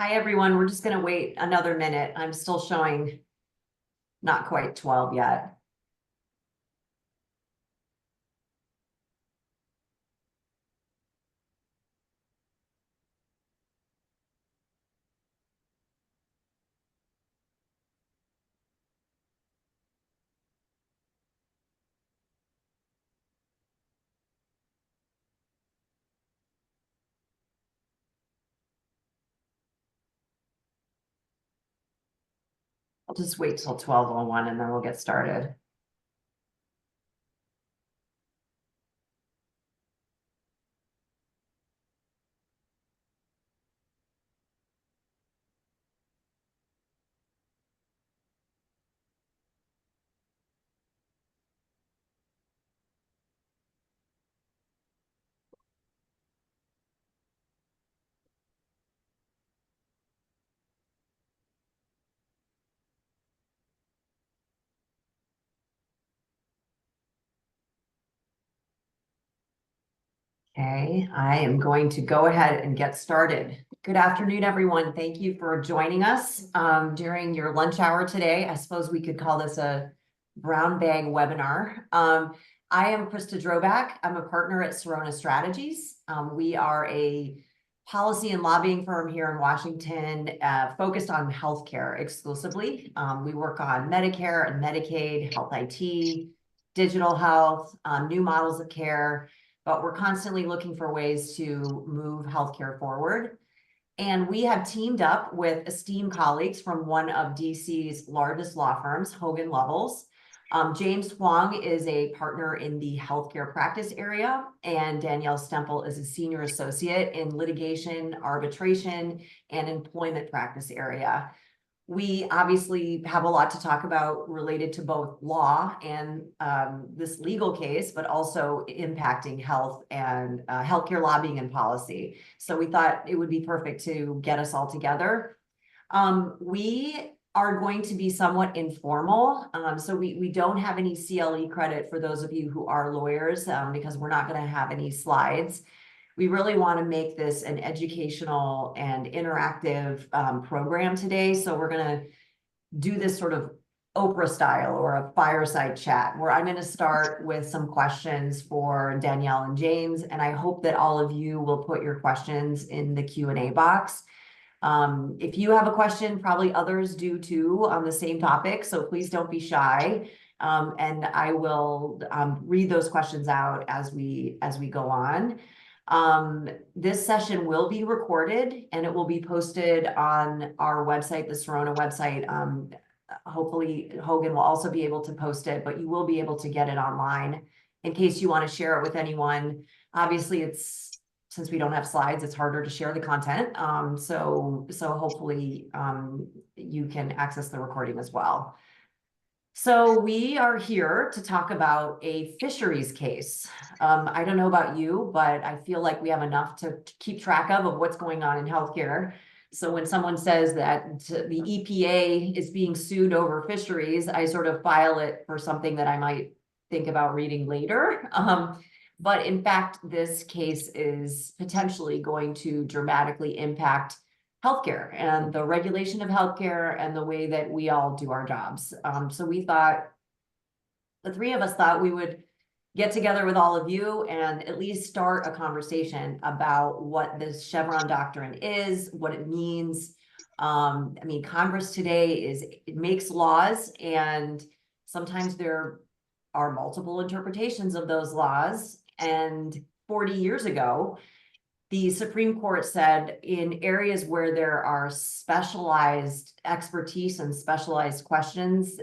Hi, everyone. We're just going to wait another minute. I'm still showing not quite 12 yet. I'll just wait till 12:01 and then we'll get started. Okay, I am going to go ahead and get started. Good afternoon, everyone. Thank you for joining us during your lunch hour today. I suppose we could call this a brown bag webinar. I am Krista Drobak. I'm a partner at Serona Strategies. We are a policy and lobbying firm here in Washington focused on healthcare exclusively. We work on Medicare and Medicaid, health IT, digital health, new models of care, but we're constantly looking for ways to move healthcare forward. And we have teamed up with esteemed colleagues from one of DC's largest law firms, Hogan Lovells. James Huang is a partner in the healthcare practice area, and Danielle Stempel is a senior associate in litigation, arbitration, and employment practice area. We obviously have a lot to talk about related to both law and this legal case, but also impacting health and healthcare lobbying and policy. So we thought it would be perfect to get us all together. We are going to be somewhat informal. So we don't have any CLE credit for those of you who are lawyers because we're not going to have any slides. We really want to make this an educational and interactive program today. So we're going to do this sort of Oprah style or a fireside chat where I'm going to start with some questions for Danielle and James. And I hope that all of you will put your questions in the Q&A box. If you have a question, probably others do too on the same topic. So please don't be shy. And I will read those questions out as we go on. This session will be recorded and it will be posted on our website, the Serona website. Hopefully Hogan will also be able to post it, but you will be able to get it online in case you want to share it with anyone. Obviously, since we don't have slides, it's harder to share the content. So hopefully you can access the recording as well. So we are here to talk about a fisheries case. I don't know about you, but I feel like we have enough to keep track of what's going on in healthcare. So when someone says that the EPA is being sued over fisheries, I sort of file it for something that I might think about reading later. But in fact, this case is potentially going to dramatically impact healthcare and the regulation of healthcare and the way that we all do our jobs. So we thought, the three of us thought we would get together with all of you and at least start a conversation about what this Chevron doctrine is, what it means. I mean, Congress today it makes laws, and sometimes there are multiple interpretations of those laws. And 40 years ago, the Supreme Court said in areas where there are specialized expertise and specialized questions,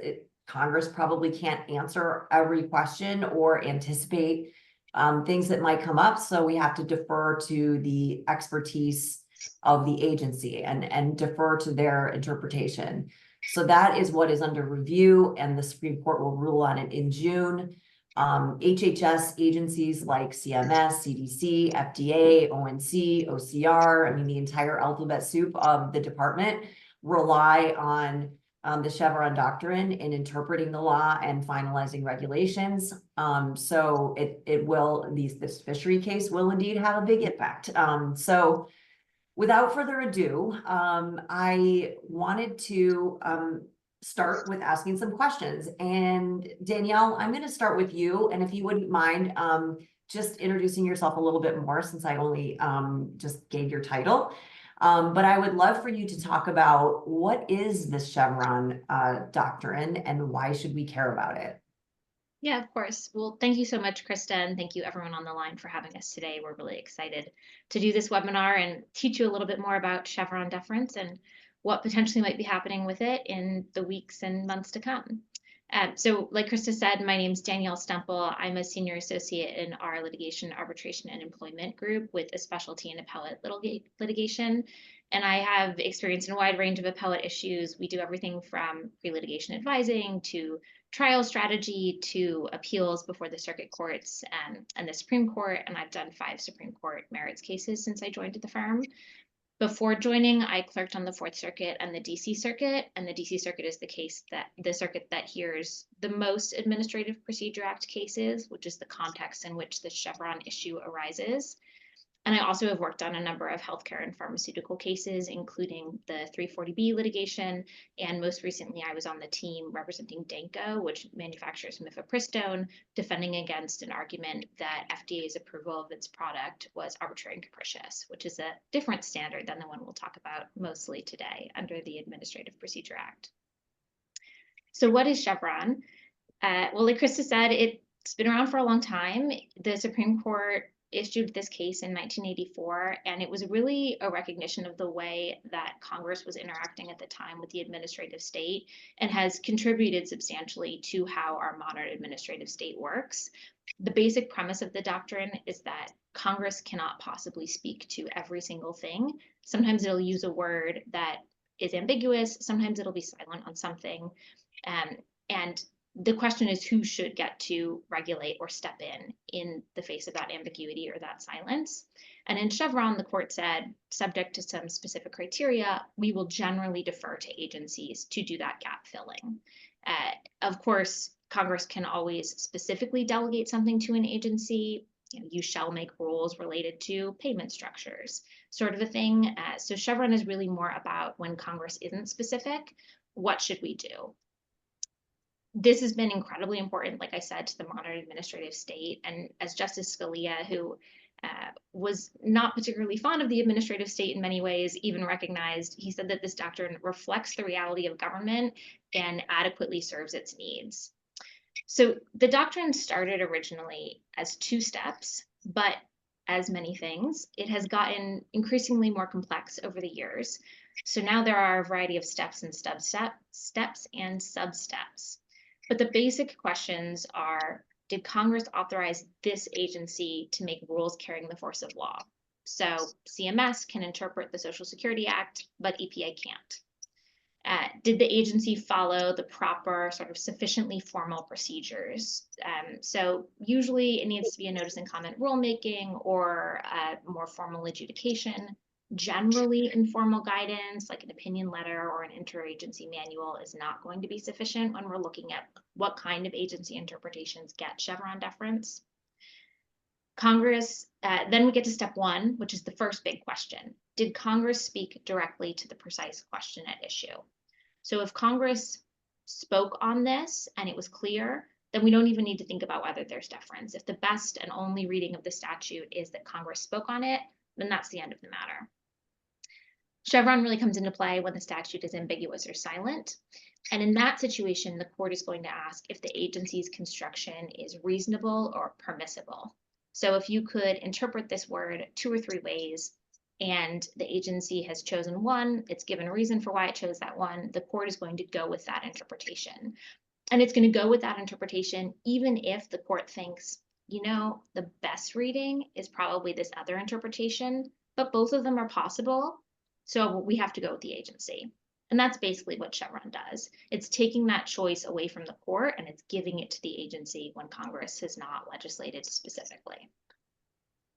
Congress probably can't answer every question or anticipate things that might come up. So we have to defer to the expertise of the agency and defer to their interpretation. So that is what is under review, and the Supreme Court will rule on it in June. HHS agencies like CMS, CDC, FDA, ONC, OCR, I mean, the entire alphabet soup of the department rely on the Chevron doctrine in interpreting the law and finalizing regulations. So this fishery case will indeed have a big impact. So without further ado, I wanted to start with asking some questions. And Danielle, I'm going to start with you. And if you wouldn't mind, just introducing yourself a little bit more, since I only just gave your title. But I would love for you to talk about what is this Chevron doctrine and why should we care about it? Yeah, of course. Well, thank you so much, Krista, and thank you everyone on the line for having us today. We're really excited to do this webinar and teach you a little bit more about Chevron deference and what potentially might be happening with it in the weeks and months to come. So like Krista said, my name is Danielle Stemple. I'm a senior associate in our litigation, arbitration, and employment group with a specialty in appellate litigation. And I have experience in a wide range of appellate issues. We do everything from pre-litigation advising to trial strategy to appeals before the circuit courts and the Supreme Court. And I've done 5 Supreme Court merits cases since I joined the firm. Before joining, I clerked on the Fourth Circuit and the DC Circuit. And the DC Circuit is the circuit that hears the most Administrative Procedure Act cases, which is the context in which the Chevron issue arises. And I also have worked on a number of healthcare and pharmaceutical cases, including the 340B litigation. And most recently, I was on the team representing Danco, which manufactures mifepristone, defending against an argument that FDA's approval of its product was arbitrary and capricious, which is a different standard than the one we'll talk about mostly today under the Administrative Procedure Act. So what is Chevron? Well, like Krista said, it's been around for a long time. The Supreme Court issued this case in 1984, and it was really a recognition of the way that Congress was interacting at the time with the administrative state and has contributed substantially to how our modern administrative state works. The basic premise of the doctrine is that Congress cannot possibly speak to every single thing. Sometimes it'll use a word that is ambiguous, sometimes it'll be silent on something. And the question is who should get to regulate or step in the face of that ambiguity or that silence. And in Chevron, the court said, subject to some specific criteria, we will generally defer to agencies to do that gap filling. Of course, Congress can always specifically delegate something to an agency. You shall make rules related to payment structures, sort of a thing. So Chevron is really more about when Congress isn't specific, what should we do? This has been incredibly important, like I said, to the modern administrative state. And as Justice Scalia, who was not particularly fond of the administrative state in many ways, even recognized, he said that this doctrine reflects the reality of government and adequately serves its needs. So the doctrine started originally as 2 steps, but as many things, it has gotten increasingly more complex over the years. So now there are a variety of steps and sub-steps. But the basic questions are, did Congress authorize this agency to make rules carrying the force of law? So CMS can interpret the Social Security Act, but EPA can't. Did the agency follow the proper sort of sufficiently formal procedures? So usually it needs to be a notice and comment rulemaking or a more formal adjudication. Generally, informal guidance like an opinion letter or an interagency manual is not going to be sufficient when we're looking at what kind of agency interpretations get Chevron deference. Congress, then we get to step 1, which is the first big question. Did Congress speak directly to the precise question at issue? So if Congress spoke on this and it was clear, then we don't even need to think about whether there's deference. If the best and only reading of the statute is that Congress spoke on it, then that's the end of the matter. Chevron really comes into play when the statute is ambiguous or silent. And in that situation, the court is going to ask if the agency's construction is reasonable or permissible. So if you could interpret this word 2 or 3 ways, and the agency has chosen one, it's given a reason for why it chose that one, the court is going to go with that interpretation. And it's going to go with that interpretation even if the court thinks, the best reading is probably this other interpretation, but both of them are possible. So we have to go with the agency. And that's basically what Chevron does. It's taking that choice away from the court and it's giving it to the agency when Congress has not legislated specifically.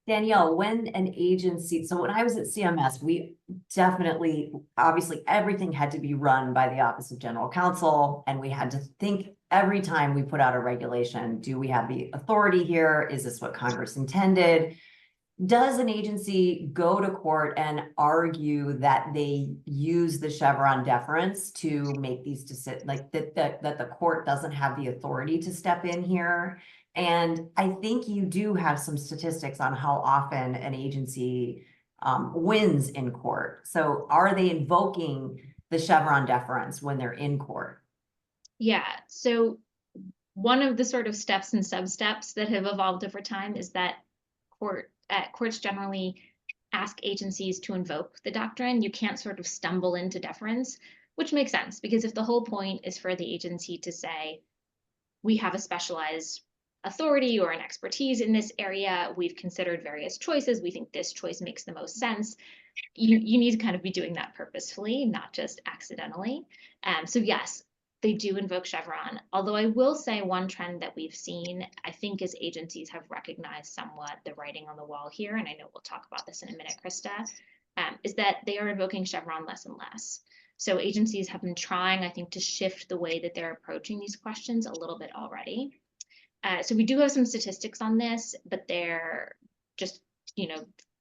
Danielle, when an agency, so when I was at CMS, we definitely, obviously everything had to be run by the Office of General Counsel, and we had to think every time we put out a regulation, do we have the authority here? Is this what Congress intended? does an agency go to court and argue that they use the Chevron deference to make these decisions, like that the court doesn't have the authority to step in here? And I think you do have some statistics on how often an agency wins in court. So are they invoking the Chevron deference when they're in court? Yeah, so one of the sort of steps and sub-steps that have evolved over time is that courts generally ask agencies to invoke the doctrine. You can't sort of stumble into deference, which makes sense because if the whole point is for the agency to say, we have a specialized authority or an expertise in this area, we've considered various choices, we think this choice makes the most sense, you need to kind of be doing that purposefully, not just accidentally. So yes, they do invoke Chevron. Although I will say one trend that we've seen, I think as agencies have recognized somewhat the writing on the wall here, and I know we'll talk about this in a minute, Krista, is that they are invoking Chevron less and less. So agencies have been trying, I think, to shift the way that they're approaching these questions a little bit already. So we do have some statistics on this, but they're just,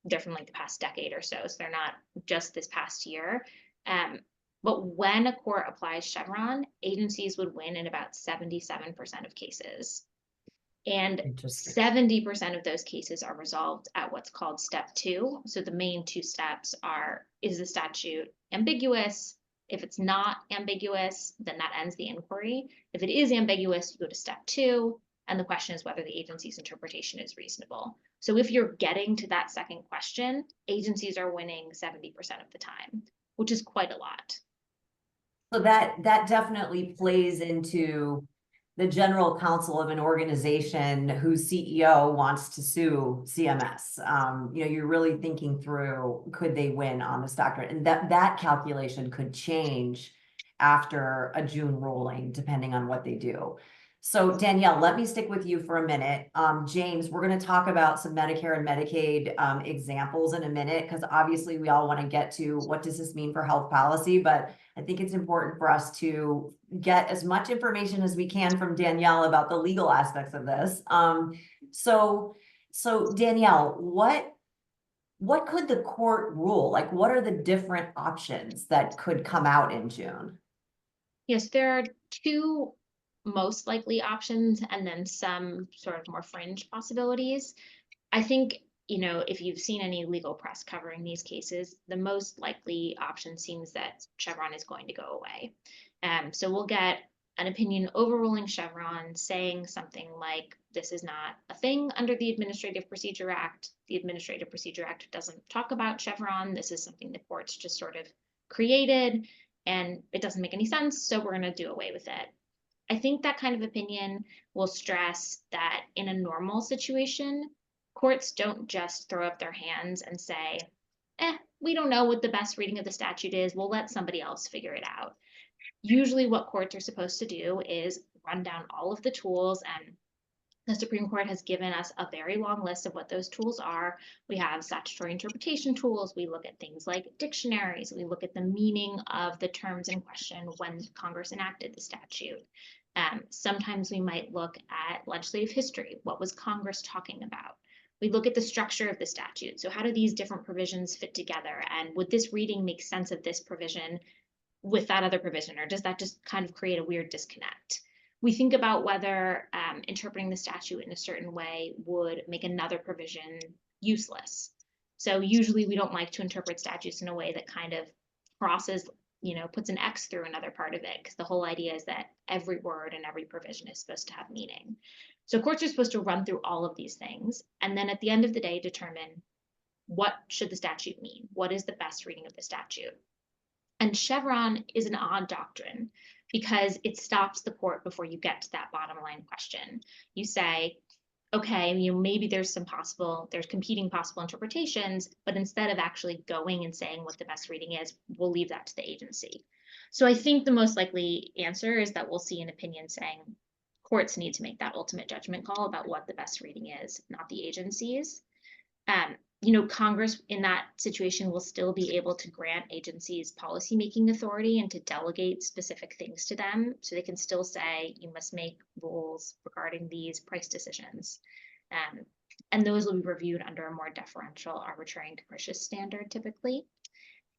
they're from like the past decade or so. So they're not just this past year. But when a court applies Chevron, agencies would win in about 77% of cases. And 70% of those cases are resolved at what's called step 2. So the main 2 steps are, is the statute ambiguous? If it's not ambiguous, then that ends the inquiry. If it is ambiguous, you go to step 2. And the question is whether the agency's interpretation is reasonable. So if you're getting to that second question, agencies are winning 70% of the time, which is quite a lot. So that definitely plays into the general counsel of an organization whose CEO wants to sue CMS. You're really thinking through, could they win on this doctrine? And that calculation could change after a June ruling, depending on what they do. So Danielle, let me stick with you for a minute. James, we're going to talk about some Medicare and Medicaid examples in a minute, because obviously we all want to get to what does this mean for health policy, but I think it's important for us to get as much information as we can from Danielle about the legal aspects of this. So Danielle, what could the court rule? Like, what are the different options that could come out in June? Yes, there are 2 most likely options and then some sort of more fringe possibilities. I think, if you've seen any legal press covering these cases, the most likely option seems that Chevron is going to go away. So we'll get an opinion overruling Chevron saying something like, this is not a thing under the Administrative Procedure Act. The Administrative Procedure Act doesn't talk about Chevron. This is something the courts just sort of created and it doesn't make any sense, so we're going to do away with it. I think that kind of opinion will stress that in a normal situation, courts don't just throw up their hands and say, we don't know what the best reading of the statute is. We'll let somebody else figure it out. Usually what courts are supposed to do is run down all of the tools, and the Supreme Court has given us a very long list of what those tools are. We have statutory interpretation tools. We look at things like dictionaries. We look at the meaning of the terms in question when Congress enacted the statute. Sometimes we might look at legislative history. What was Congress talking about? We look at the structure of the statute. So how do these different provisions fit together? And would this reading make sense of this provision with that other provision? Or does that just kind of create a weird disconnect? We think about whether interpreting the statute in a certain way would make another provision useless. So usually we don't like to interpret statutes in a way that kind of crosses, puts an X through another part of it, because the whole idea is that every word and every provision is supposed to have meaning. So courts are supposed to run through all of these things, and then at the end of the day, determine what should the statute mean? What is the best reading of the statute? And Chevron is an odd doctrine because it stops the court before you get to that bottom line question. You say, okay, maybe there's competing possible interpretations, but instead of actually going and saying what the best reading is, we'll leave that to the agency. So I think the most likely answer is that we'll see an opinion saying courts need to make that ultimate judgment call about what the best reading is, not the agencies. Congress in that situation will still be able to grant agencies policymaking authority and to delegate specific things to them. So they can still say, you must make rules regarding these price decisions. And those will be reviewed under a more deferential, arbitrary, and capricious standard typically.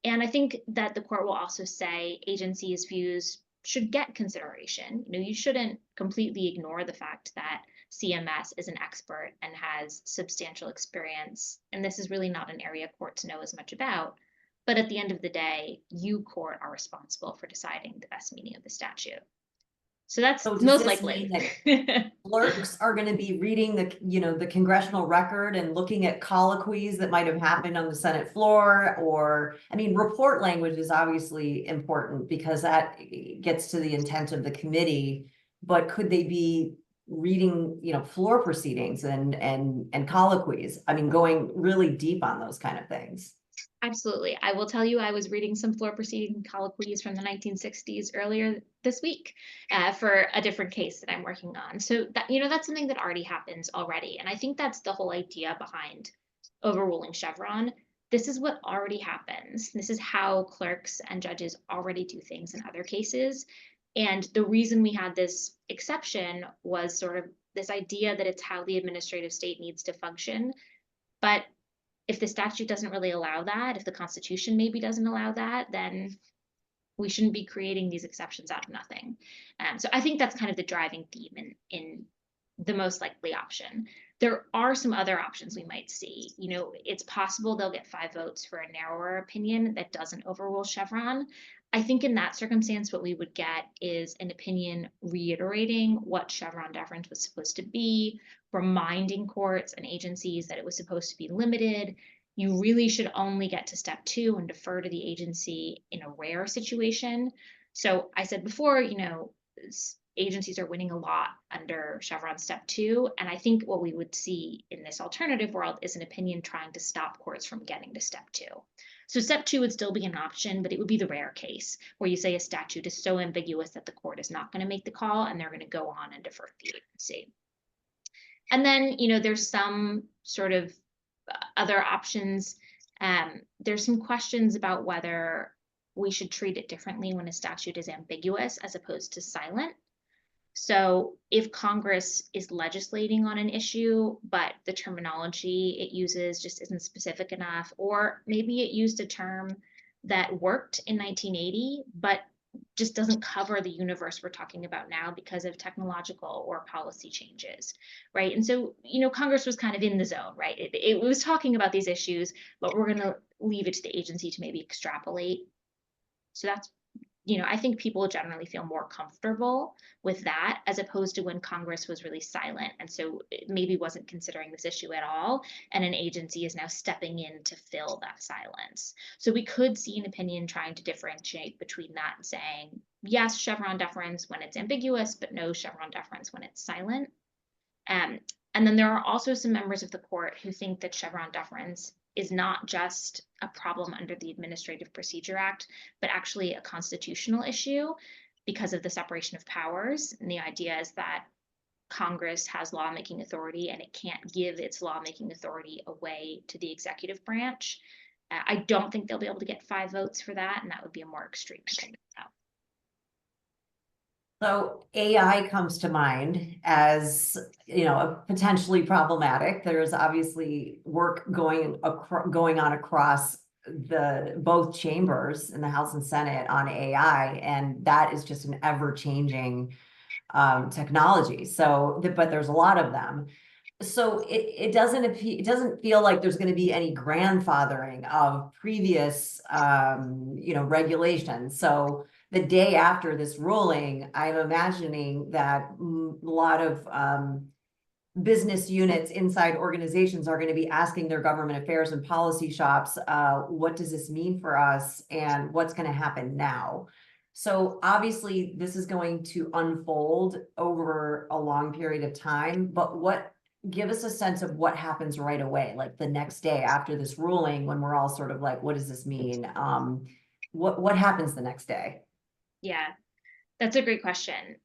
And I think that the court will also say agencies' views should get consideration. You shouldn't completely ignore the fact that CMS is an expert and has substantial experience. And this is really not an area courts know as much about. But at the end of the day, you, court, are responsible for deciding the best meaning of the statute. So that's So does most this mean likely. that clerks are going to be reading the congressional record and looking at colloquies that might have happened on the Senate floor? Or, I mean, report language is obviously important because that gets to the intent of the committee, but could they be reading, floor proceedings and colloquies? I mean, going really deep on those kind of things. Absolutely. I will tell you, I was reading some floor proceeding colloquies from the 1960s earlier this week for a different case that I'm working on. So that, that's something that already happens already. And I think that's the whole idea behind overruling Chevron. This is what already happens. This is how clerks and judges already do things in other cases. And the reason we had this exception was sort of this idea that it's how the administrative state needs to function. But if the statute doesn't really allow that, if the Constitution maybe doesn't allow that, then we shouldn't be creating these exceptions out of nothing. So I think that's kind of the driving theme in the most likely option. There are some other options we might see. It's possible they'll get 5 votes for a narrower opinion that doesn't overrule Chevron. I think in that circumstance, what we would get is an opinion reiterating what Chevron deference was supposed to be, reminding courts and agencies that it was supposed to be limited. You really should only get to step 2 and defer to the agency in a rare situation. So I said before, agencies are winning a lot under Chevron step 2. And I think what we would see in this alternative world is an opinion trying to stop courts from getting to step 2. So step 2 would still be an option, but it would be the rare case where you say a statute is so ambiguous that the court is not going to make the call and they're going to go on and defer to the agency. And then, there's some sort of other options. There's some questions about whether we should treat it differently when a statute is ambiguous as opposed to silent. So if Congress is legislating on an issue, but the terminology it uses just isn't specific enough, or maybe it used a term that worked in 1980, but just doesn't cover the universe we're talking about now because of technological or policy changes, right? And so, Congress was kind of in the zone, right? It was talking about these issues, but we're going to leave it to the agency to maybe extrapolate. So that's, I think people generally feel more comfortable with that as opposed to when Congress was really silent. And so it maybe wasn't considering this issue at all. And an agency is now stepping in to fill that silence. So we could see an opinion trying to differentiate between that and saying, yes, Chevron deference when it's ambiguous, but no Chevron deference when it's silent. And then there are also some members of the court who think that Chevron deference is not just a problem under the Administrative Procedure Act, but actually a constitutional issue because of the separation of powers. And the idea is that Congress has lawmaking authority and it can't give its lawmaking authority away to the executive branch. I don't think they'll be able to get 5 votes for that, and that would be a more extreme opinion. So AI comes to mind as, potentially problematic. There's obviously work going on across both chambers in the House and Senate on AI, and that is just an ever-changing technology. So, but there's a lot of them. So it doesn't feel like there's going to be any grandfathering of previous regulations. So the day after this ruling, I'm imagining that a lot of business units inside organizations are going to be asking their government affairs and policy shops, what does this mean for us and what's going to happen now? So obviously this is going to unfold over a long period of time, but give us a sense of what happens right away, like the next day after this ruling, when we're all sort of like, what does this mean? What happens the next day? Yeah, that's a great question.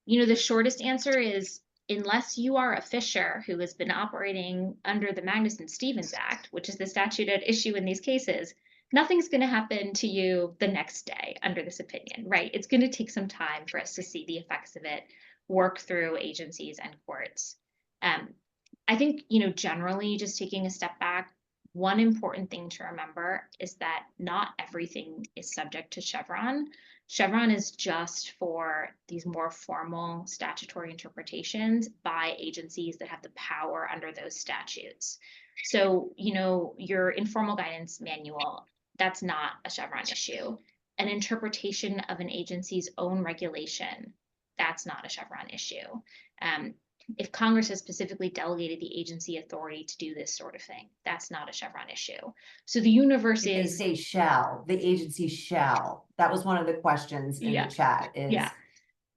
The shortest answer is unless you are a fisher who has been operating under the Magnuson-Stevens Act, which is the statute at issue in these cases, nothing's going to happen to you the next day under this opinion, right? It's going to take some time for us to see the effects of it work through agencies and courts. I think, generally just taking a step back, one important thing to remember is that not everything is subject to Chevron. Chevron is just for these more formal statutory interpretations by agencies that have the power under those statutes. So, your informal guidance manual, that's not a Chevron issue. An interpretation of an agency's own regulation, that's not a Chevron issue. If Congress has specifically delegated the agency authority to do this sort of thing, that's not a Chevron issue. So the universe If they is, say shall, the agency shall, that was one of the questions in the yeah, chat yeah,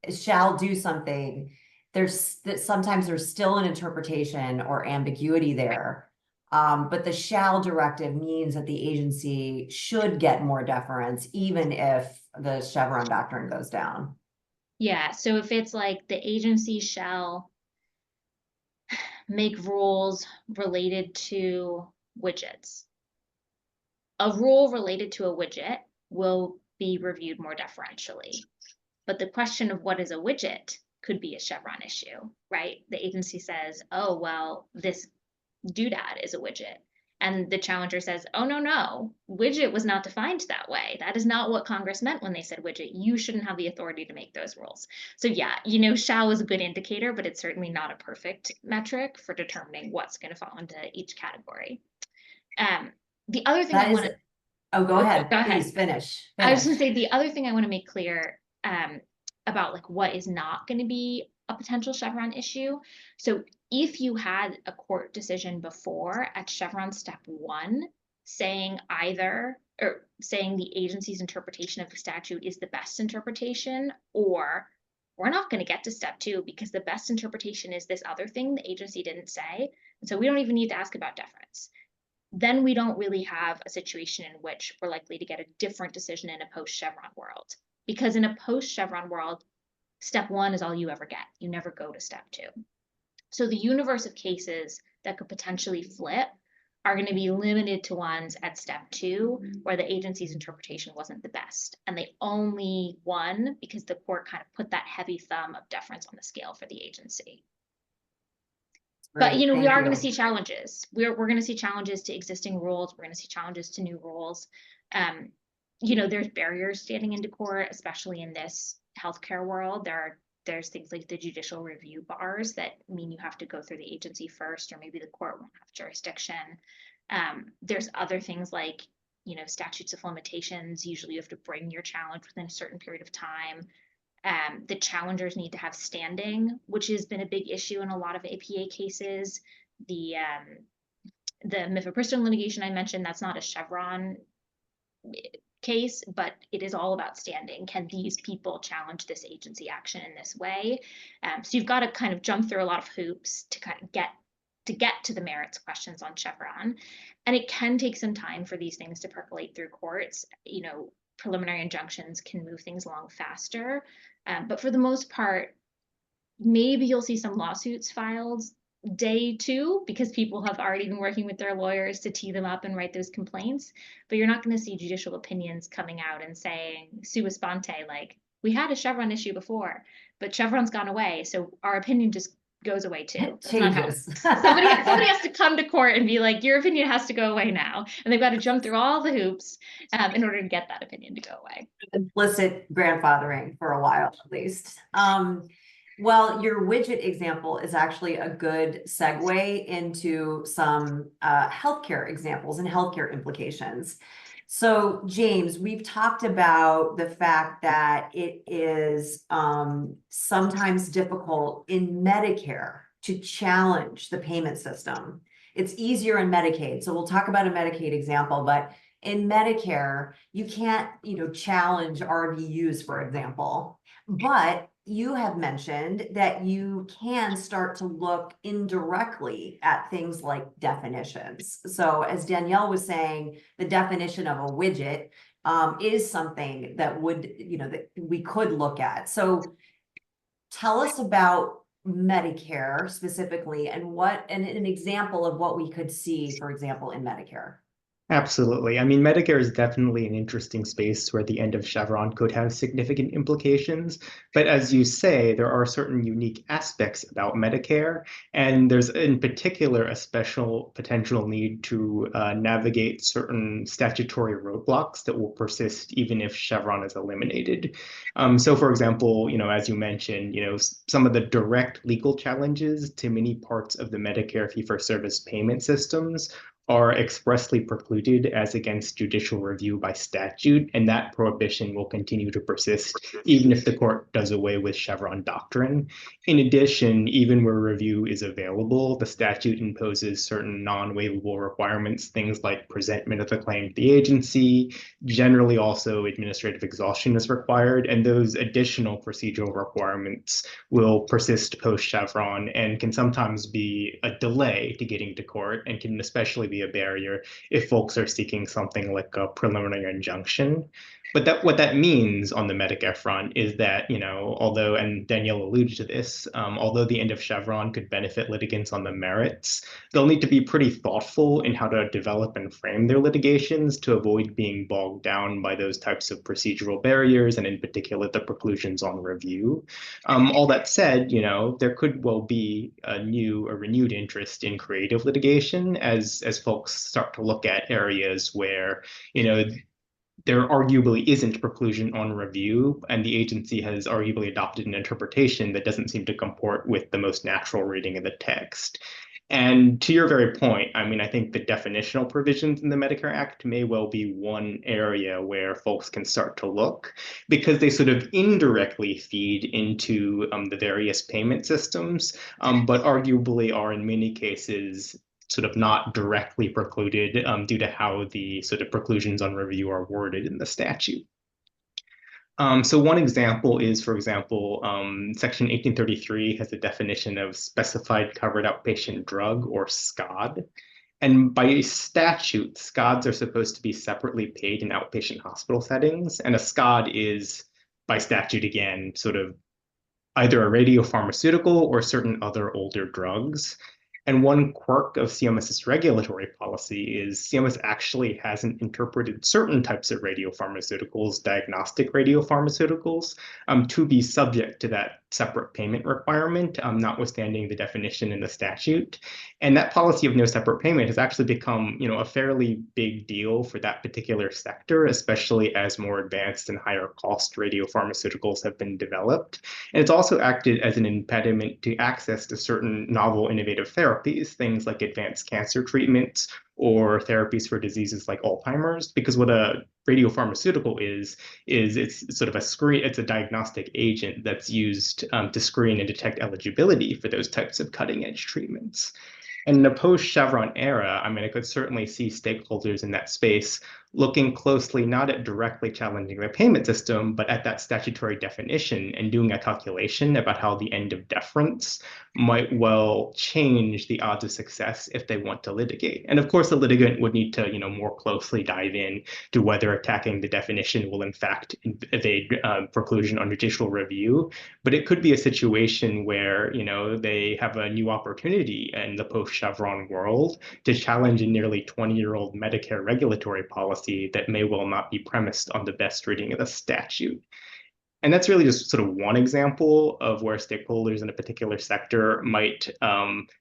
is shall do something. There's that sometimes there's still an interpretation or ambiguity there. But the shall directive means that the agency should get more deference, even if the Chevron doctrine goes down. yeah. So if it's like the agency shall make rules related to widgets, a rule related to a widget will be reviewed more deferentially. But the question of what is a widget could be a Chevron issue, right? The agency says, oh, well, this doodad is a widget. And the challenger says, oh, no, widget was not defined that way. That is not what Congress meant when they said widget. You shouldn't have the authority to make those rules. So yeah, shall is a good indicator, but it's certainly not a perfect metric for determining what's going to fall into each category. The other thing I That want is, to, oh, go ahead, go ahead. please finish. I was going to say the other thing I want to make clear about like what is not going to be a potential Chevron issue. So if you had a court decision before at Chevron step 1 saying either or saying the agency's interpretation of the statute is the best interpretation, or we're not going to get to step 2 because the best interpretation is this other thing the agency didn't say. And so we don't even need to ask about deference. Then we don't really have a situation in which we're likely to get a different decision in a post-Chevron world. Because in a post-Chevron world, step 1 is all you ever get. You never go to step 2. So the universe of cases that could potentially flip are going to be limited to ones at step 2 where the agency's interpretation wasn't the best. And they only won because the court kind of put that heavy thumb of deference on the scale for the agency. But Great, we thank are going to you. see challenges. We're going to see challenges to existing rules. We're going to see challenges to new rules. There's barriers standing into court, especially in this healthcare world. There's things like the judicial review bars that mean you have to go through the agency first, or maybe the court won't have jurisdiction. There's other things like statutes of limitations. Usually, you have to bring your challenge within a certain period of time. The challengers need to have standing, which has been a big issue in a lot of APA cases. The mifepristone litigation I mentioned, that's not a Chevron case, but it is all about standing. Can these people challenge this agency action in this way? So you've got to kind of jump through a lot of hoops to kind of get to the merits questions on Chevron. And it can take some time for these things to percolate through courts. Preliminary injunctions can move things along faster. But for the most part, maybe you'll see some lawsuits filed day 2 because people have already been working with their lawyers to tee them up and write those complaints. But you're not going to see judicial opinions coming out and saying sua sponte, like, we had a Chevron issue before, but Chevron's gone away, so our opinion just goes away too. It That's not how it changes. works. Somebody has to come to court and be like, your opinion has to go away now. And they've got to jump through all the hoops in order to get that opinion to go away. Implicit grandfathering for a while, at least. Well, your widget example is actually a good segue into some healthcare examples and healthcare implications. So, James, we've talked about the fact that it is sometimes difficult in Medicare to challenge the payment system. It's easier in Medicaid. So we'll talk about a Medicaid example, but in Medicare, you can't, challenge RVUs, for example. But you have mentioned that you can start to look indirectly at things like definitions. So as Danielle was saying, the definition of a widget is something that would, that we could look at. So tell us about Medicare specifically and an example of what we could see, for example, in Medicare. Absolutely. I mean, Medicare is definitely an interesting space where the end of Chevron could have significant implications. But as you say, there are certain unique aspects about Medicare, and there's in particular a special potential need to navigate certain statutory roadblocks that will persist even if Chevron is eliminated. So, for example, as you mentioned, some of the direct legal challenges to many parts of the Medicare fee-for-service payment systems are expressly precluded as against judicial review by statute, and that prohibition will continue to persist even if the court does away with Chevron doctrine. In addition, even where review is available, the statute imposes certain non-waivable requirements, things like presentment of the claim to the agency. Generally, also administrative exhaustion is required, and those additional procedural requirements will persist post Chevron and can sometimes be a delay to getting to court and can especially be a barrier if folks are seeking something like a preliminary injunction. But what that means on the Medicare front is that, although, and Danielle alluded to this, although the end of Chevron could benefit litigants on the merits, they'll need to be pretty thoughtful in how to develop and frame their litigations to avoid being bogged down by those types of procedural barriers, and in particular, the preclusions on review. All that said, there could well be a renewed interest in creative litigation as folks start to look at areas where, there arguably isn't preclusion on review, and the agency has arguably adopted an interpretation that doesn't seem to comport with the most natural reading of the text. And to your very point, I mean, I think the definitional provisions in the Medicare Act may well be one area where folks can start to look because they sort of indirectly feed into the various payment systems, but arguably are in many cases sort of not directly precluded due to how the sort of preclusions on review are worded in the statute. So one example is, for example, Section 1833 has a definition of specified covered outpatient drug, or SCOD. And by statute, SCODs are supposed to be separately paid in outpatient hospital settings. And a SCOD is, by statute again, sort of either a radiopharmaceutical or certain other older drugs. And one quirk of CMS's regulatory policy is CMS actually hasn't interpreted certain types of radiopharmaceuticals, diagnostic radiopharmaceuticals, to be subject to that separate payment requirement, notwithstanding the definition in the statute. And that policy of no separate payment has actually become, a fairly big deal for that particular sector, especially as more advanced and higher cost radiopharmaceuticals have been developed. And it's also acted as an impediment to access to certain novel innovative therapies, things like advanced cancer treatments or therapies for diseases like Alzheimer's, because what a radiopharmaceutical is it's sort of it's a diagnostic agent that's used to screen and detect eligibility for those types of cutting edge treatments. And in the post-Chevron era, I mean, I could certainly see stakeholders in that space looking closely not at directly challenging the payment system, but at that statutory definition and doing a calculation about how the end of deference might well change the odds of success if they want to litigate. And of course, the litigant would need to, more closely dive in to whether attacking the definition will in fact evade preclusion on judicial review. But it could be a situation where, they have a new opportunity in the post-Chevron world to challenge a nearly 20-year-old Medicare regulatory policy that may well not be premised on the best reading of the statute. And that's really just sort of one example of where stakeholders in a particular sector might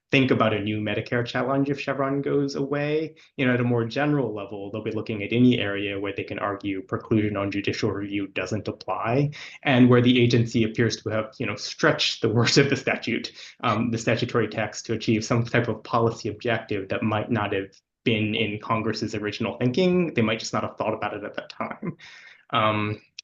think about a new Medicare challenge if Chevron goes away. At a more general level, they'll be looking at any area where they can argue preclusion on judicial review doesn't apply, and where the agency appears to have, stretched the words of the statute, the statutory text, to achieve some type of policy objective that might not have been in Congress's original thinking. They might just not have thought about it at that time.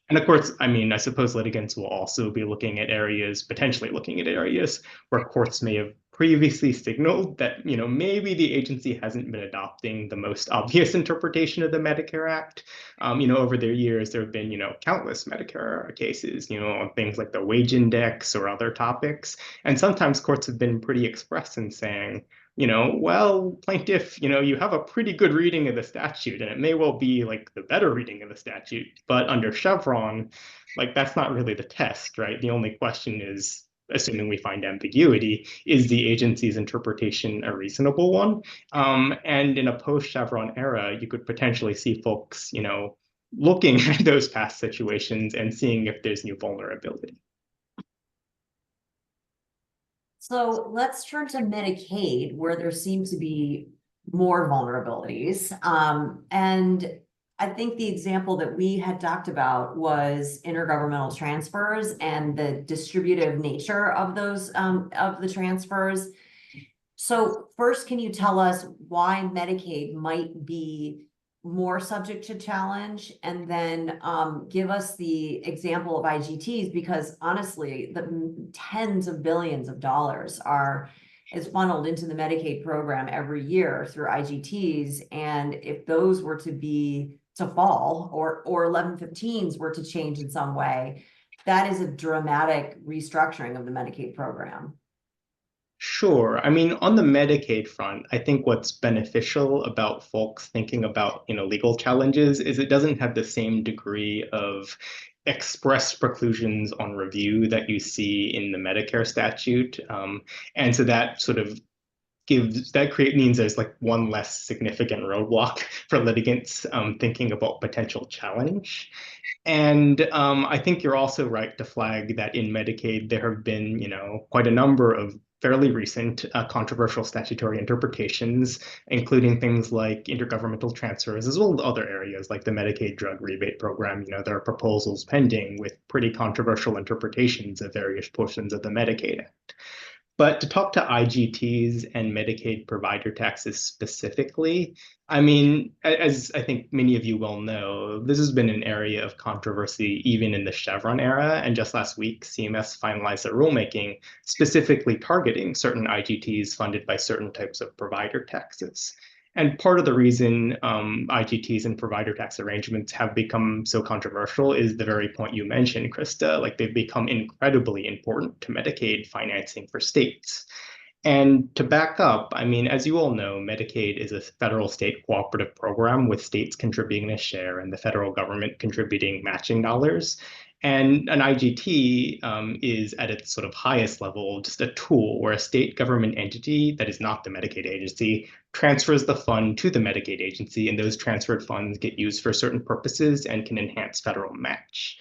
And of course, I mean, I suppose litigants will also be potentially looking at areas where courts may have previously signaled that, maybe the agency hasn't been adopting the most obvious interpretation of the Medicare Act. Over the years, there have been, countless Medicare cases, on things like the wage index or other topics. And sometimes courts have been pretty express in saying, well, plaintiff, you have a pretty good reading of the statute, and it may well be like the better reading of the statute, but under Chevron, like that's not really the test, right? The only question is, assuming we find ambiguity, is the agency's interpretation a reasonable one? And in a post-Chevron era, you could potentially see folks, looking at those past situations and seeing if there's new vulnerability. So let's turn to Medicaid, where there seem to be more vulnerabilities. And I think the example that we had talked about was intergovernmental transfers and the distributive nature of those of the transfers. So first, can you tell us why Medicaid might be more subject to challenge? And then give us the example of IGTs, because honestly, the tens of billions of dollars is funneled into the Medicaid program every year through IGTs. And if those were to fall, or 1115s were to change in some way, that is a dramatic restructuring of the Medicaid program. Sure. I mean, on the Medicaid front, I think what's beneficial about folks thinking about, legal challenges is it doesn't have the same degree of express preclusions on review that you see in the Medicare statute. And so that sort of means there's like one less significant roadblock for litigants thinking about potential challenge. And I think you're also right to flag that in Medicaid, there have been, quite a number of fairly recent controversial statutory interpretations, including things like intergovernmental transfers, as well as other areas like the Medicaid drug rebate program. There are proposals pending with pretty controversial interpretations of various portions of the Medicaid Act. But to talk to IGTs and Medicaid provider taxes specifically, I mean, as I think many of you well know, this has been an area of controversy even in the Chevron era. And just last week, CMS finalized a rulemaking specifically targeting certain IGTs funded by certain types of provider taxes. And part of the reason IGTs and provider tax arrangements have become so controversial is the very point you mentioned, Krista. Like, they've become incredibly important to Medicaid financing for states. And to back up, I mean, as you all know, Medicaid is a federal state cooperative program with states contributing a share and the federal government contributing matching dollars. And an IGT is at its sort of highest level just a tool where a state government entity that is not the Medicaid agency transfers the fund to the Medicaid agency, and those transferred funds get used for certain purposes and can enhance federal match.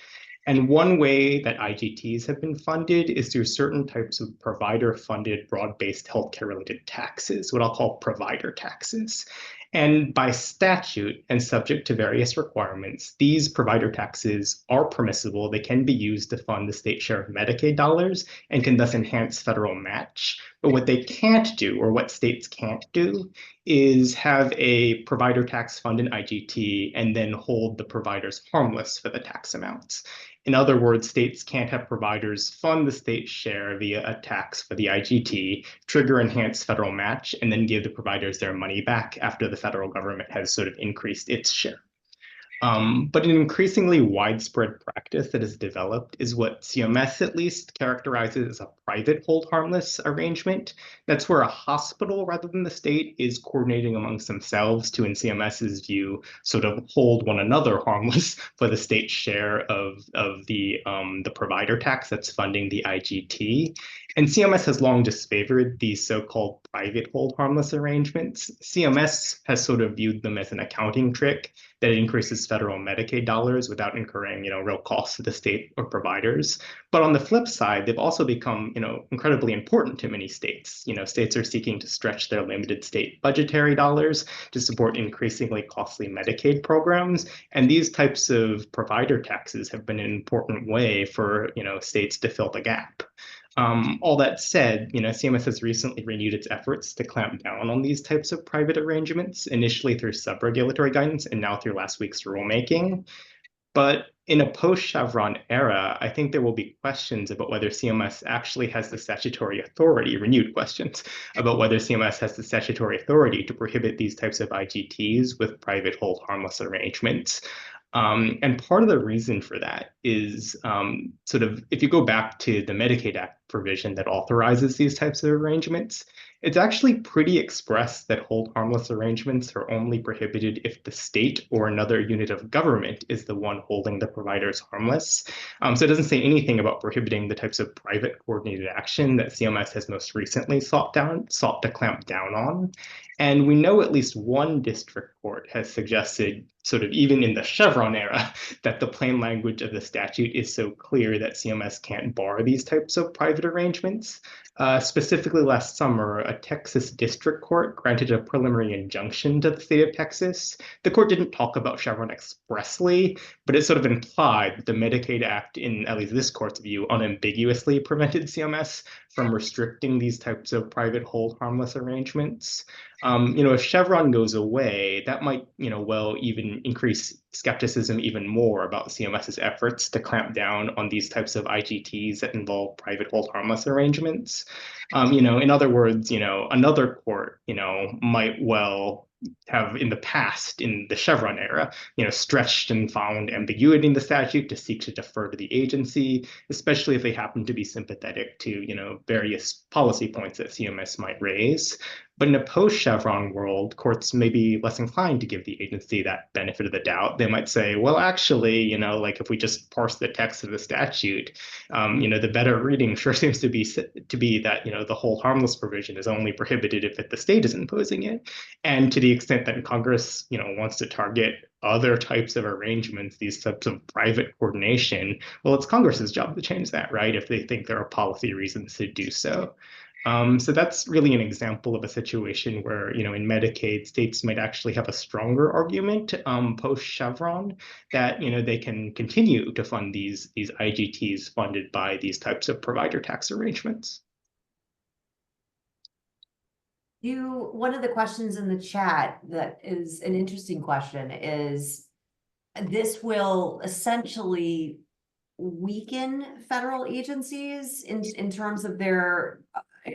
And one way that IGTs have been funded is through certain types of provider-funded broad-based healthcare-related taxes, what I'll call provider taxes. And by statute and subject to various requirements, these provider taxes are permissible. They can be used to fund the state share of Medicaid dollars and can thus enhance federal match. But what they can't do, or what states can't do, is have a provider tax fund an IGT and then hold the providers harmless for the tax amounts. In other words, states can't have providers fund the state share via a tax for the IGT, trigger enhanced federal match, and then give the providers their money back after the federal government has sort of increased its share. But an increasingly widespread practice that has developed is what CMS at least characterizes as a private hold harmless arrangement. That's where a hospital rather than the state is coordinating amongst themselves to, in CMS's view, sort of hold one another harmless for the state's share of the provider tax that's funding the IGT. And CMS has long disfavored these so-called private hold harmless arrangements. CMS has sort of viewed them as an accounting trick that increases federal Medicaid dollars without incurring, real costs to the state or providers. But on the flip side, they've also become, incredibly important to many states. States are seeking to stretch their limited state budgetary dollars to support increasingly costly Medicaid programs. And these types of provider taxes have been an important way for, states to fill the gap. All that said, CMS has recently renewed its efforts to clamp down on these types of private arrangements, initially through sub-regulatory guidance and now through last week's rulemaking. But in a post-Chevron era, I think there will be questions about whether CMS actually has the statutory authority, renewed questions about whether CMS has the statutory authority to prohibit these types of IGTs with private hold harmless arrangements. And part of the reason for that is sort of, if you go back to the Medicaid Act provision that authorizes these types of arrangements. It's actually pretty express that hold harmless arrangements are only prohibited if the state or another unit of government is the one holding the providers harmless. So it doesn't say anything about prohibiting the types of private coordinated action that CMS has most recently sought to clamp down on. And we know at least one district court has suggested, sort of even in the Chevron era, that the plain language of the statute is so clear that CMS can't bar these types of private arrangements. Specifically last summer, a Texas district court granted a preliminary injunction to the state of Texas. The court didn't talk about Chevron expressly, but it sort of implied that the Medicaid Act, in at least this court's view, unambiguously prevented CMS from restricting these types of private hold harmless arrangements. If Chevron goes away, that might, well, even increase skepticism even more about CMS's efforts to clamp down on these types of IGTs that involve private hold harmless arrangements. In other words, another court, might well have in the past, in the Chevron era, stretched and found ambiguity in the statute to seek to defer to the agency, especially if they happen to be sympathetic to, various policy points that CMS might raise. But in a post-Chevron world, courts may be less inclined to give the agency that benefit of the doubt. They might say, well, actually, like if we just parse the text of the statute, the better reading sure seems to be that, the whole harmless provision is only prohibited if the state is imposing it. And to the extent that Congress, wants to target other types of arrangements, these types of private coordination, well, it's Congress's job to change that, right? If they think there are policy reasons to do so. So that's really an example of a situation where, in Medicaid, states might actually have a stronger argument post-Chevron that, they can continue to fund these IGTs funded by these types of provider tax arrangements. One of the questions in the chat that is an interesting question is, this will essentially weaken federal agencies in terms of their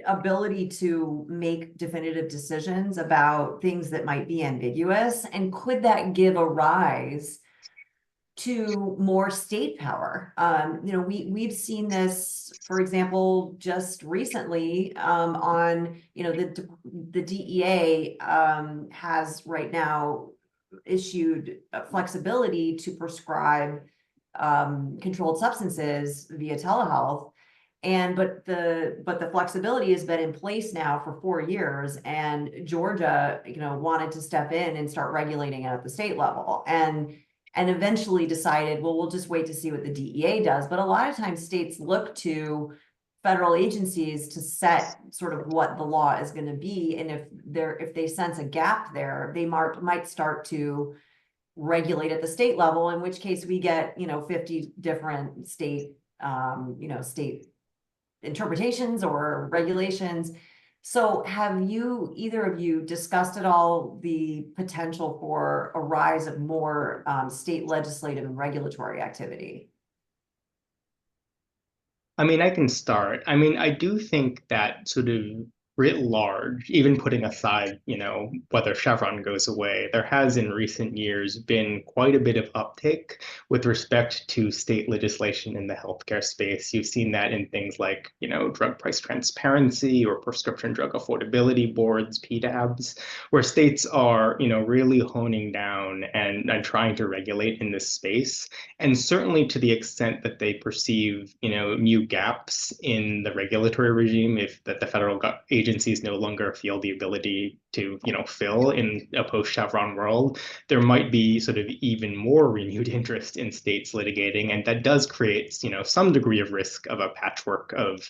ability to make definitive decisions about things that might be ambiguous, and could that give a rise to more state power? We've seen this, for example, just recently on the DEA has right now issued flexibility to prescribe controlled substances via telehealth. But the flexibility has been in place now for 4 years, and Georgia, wanted to step in and start regulating it at the state level, and eventually decided, well, we'll just wait to see what the DEA does. But a lot of times states look to federal agencies to set sort of what the law is going to be, and if they sense a gap there, they might start to regulate at the state level, in which case we get 50 different state interpretations or regulations. So have either of you discussed at all the potential for a rise of more state legislative and regulatory activity? I can start. I do think that sort of writ large, even putting aside, whether Chevron goes away, there has in recent years been quite a bit of uptake with respect to state legislation in the healthcare space. You've seen that in things like, drug price transparency or prescription drug affordability boards, PDABs, where states are, really honing down and trying to regulate in this space. And certainly to the extent that they perceive, new gaps in the regulatory regime, if that the federal agencies no longer feel the ability to, fill in a post-Chevron world, there might be sort of even more renewed interest in states litigating, and that does create, some degree of risk of a patchwork of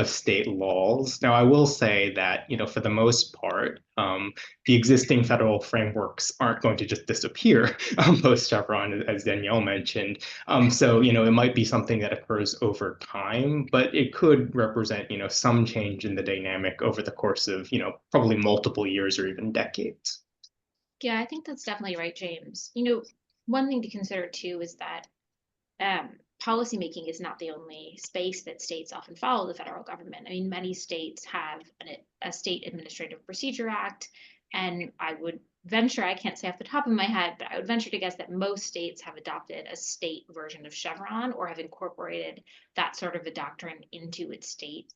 state laws. Now, I will say that, for the most part, the existing federal frameworks aren't going to just disappear post-Chevron, as Danielle mentioned. So, it might be something that occurs over time, but it could represent, some change in the dynamic over the course of, probably multiple years or even decades. Yeah, I think that's definitely right, James. One thing to consider too is that policymaking is not the only space that states often follow the federal government. Many states have a State Administrative Procedure Act And I would venture, I can't say off the top of my head, but I would venture to guess that most states have adopted a state version of Chevron or have incorporated that sort of a doctrine into its state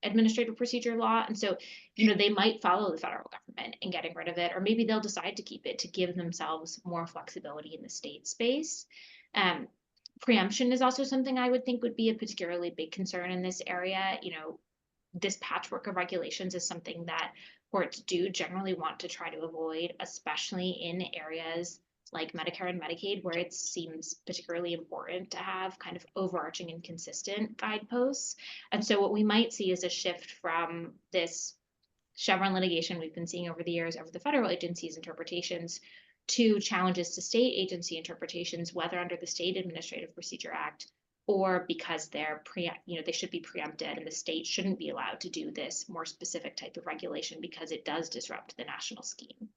administrative procedure law. And so, they might follow the federal government in getting rid of it, or maybe they'll decide to keep it to give themselves more flexibility in the state space. Preemption is also something I would think would be a particularly big concern in this area. This patchwork of regulations is something that courts do generally want to try to avoid, especially in areas like Medicare and Medicaid, where it seems particularly important to have kind of overarching and consistent guideposts. And so what we might see is a shift from this Chevron litigation we've been seeing over the years over the federal agencies' interpretations to challenges to state agency interpretations, whether under the State Administrative Procedure Act or because they should be preempted and the state shouldn't be allowed to do this more specific type of regulation because it does disrupt the national scheme.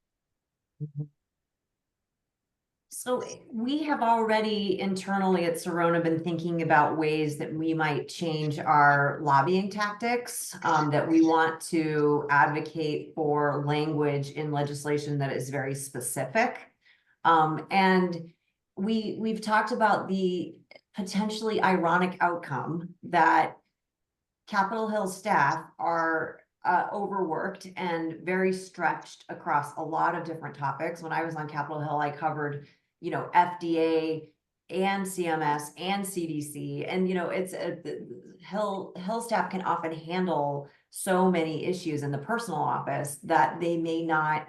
So we have already internally at Sorona been thinking about ways that we might change our lobbying tactics, that we want to advocate for language in legislation that is very specific. And we've talked about the potentially ironic outcome that Capitol Hill staff are overworked and very stretched across a lot of different topics. When I was on Capitol Hill, I covered, FDA and CMS and CDC. And, Hill staff can often handle so many issues in the personal office that they may not